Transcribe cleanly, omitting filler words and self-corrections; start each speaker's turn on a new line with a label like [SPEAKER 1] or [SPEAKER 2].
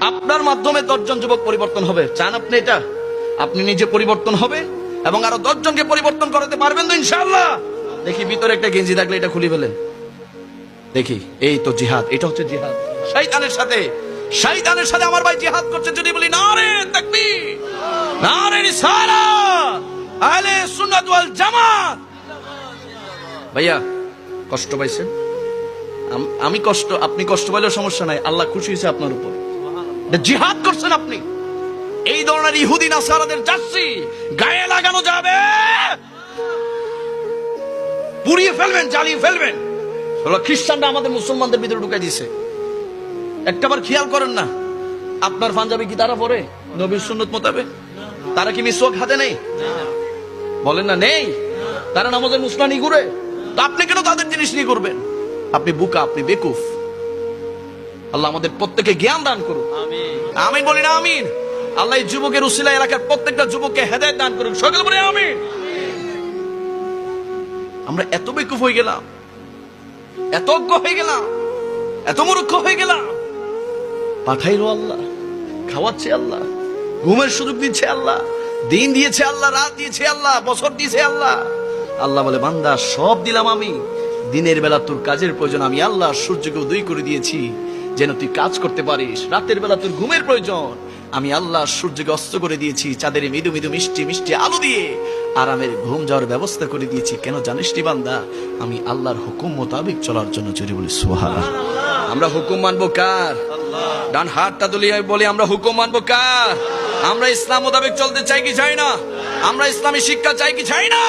[SPEAKER 1] আপনার মাধ্যমে 10 জন যুবক পরিবর্তন হবে। চান আপনি এটা? আপনি নিজে পরিবর্তন হবেন এবং আরো 10 জনকে পরিবর্তন করাতে পারবেন তো ইনশাআল্লাহ। দেখি ভিতরে একটা গেঞ্জি থাকলে এটা খুলে ফেলেন দেখি। এই তো জিহাদ, এটা হচ্ছে জিহাদ শয়তানের সাথে। শয়তানের সাথে আমার ভাই জিহাদ করছে। যদি বলি নারে তাকবীর, নারে রিসালাত, আহলে সুন্নাত ওয়াল জামাত। ভাইয়া কষ্ট পাইছেন? আমি কষ্ট, আপনি কষ্ট পাইলেও সমস্যা নাই, আল্লাহ খুশি হয়েছে আপনার উপর। জিহাদ করছেন আপনি। এই ধরনের ইহুদি নাসারাদের জার্সি গায়ে লাগানো যাবে, পুড়িয়ে ফেলবেন, জ্বালিয়ে ফেলবেন। খ্রিস্টানরা আমাদের মুসলমানদের ভিতরে ঢুকাই দিয়েছে। একটাবার খেয়াল করেন না, আপনার পাঞ্জাবি কি তারা পরে নবীর সুন্নত মোতাবেক? তারা কি মিসওয়াক হাতে নেই? বলেন না নেই। তারা নামাজের মুসলা নিয়ে ঘুরে, তো আপনি কেন তাদের জিনিস নিয়ে করবেন? আপনি বুকা, আপনি বেকুফ। আল্লাহ আমাদের প্রত্যেকে জ্ঞান দান করুন। আমিন বলি না আমিন। আল্লাহ এই যুবকের উসিলা এলাকার প্রত্যেকটা যুবককে হেদায়েত দান করুন। সকলে বলে আমিন। আমরা এত বেকুফ হয়ে গেলাম, এত অজ্ঞ হয়ে গেলাম, এত মূর্খ হয়ে গেলাম। পাঠাইলো আল্লাহ, খাওয়াচ্ছে আল্লাহ, ঘুমের সুযোগ দিচ্ছে আল্লাহ, দিন দিয়েছে আল্লাহ, রাত দিয়েছে আল্লাহ, বছর দিয়েছে আল্লাহ। আল্লাহ বলে বান্দা সব দিলাম আমি, দিনের বেলা তোর কাজের প্রয়োজন আমি আল্লাহ সূর্যকে উদয় করে দিয়েছি যেন তুই কাজ করতে পারিস। রাতের বেলা তোর ঘুমের প্রয়োজন আমি আল্লাহ সূর্যকে অস্ত করে দিয়েছি চাঁদের মৃদু মৃদু মিষ্টি মিষ্টি আলো দিয়ে আরামের ঘুম যাওয়ার ব্যবস্থা করে দিয়েছি। কেন জানিস নি বান্দা? আমি আল্লাহর হুকুম মোতাবেক চলার জন্য। জোরে বলি সুবহানাল্লাহ। আমরা হুকুম মানবো কার? ডান হাতটা দুলিয়ে বলি আমরা হুকুম মানবো কার? আমরা ইসলাম মোতাবেক চলতে চাই কি চাই না? আমরা ইসলামী শিক্ষা চাই কি চাই না?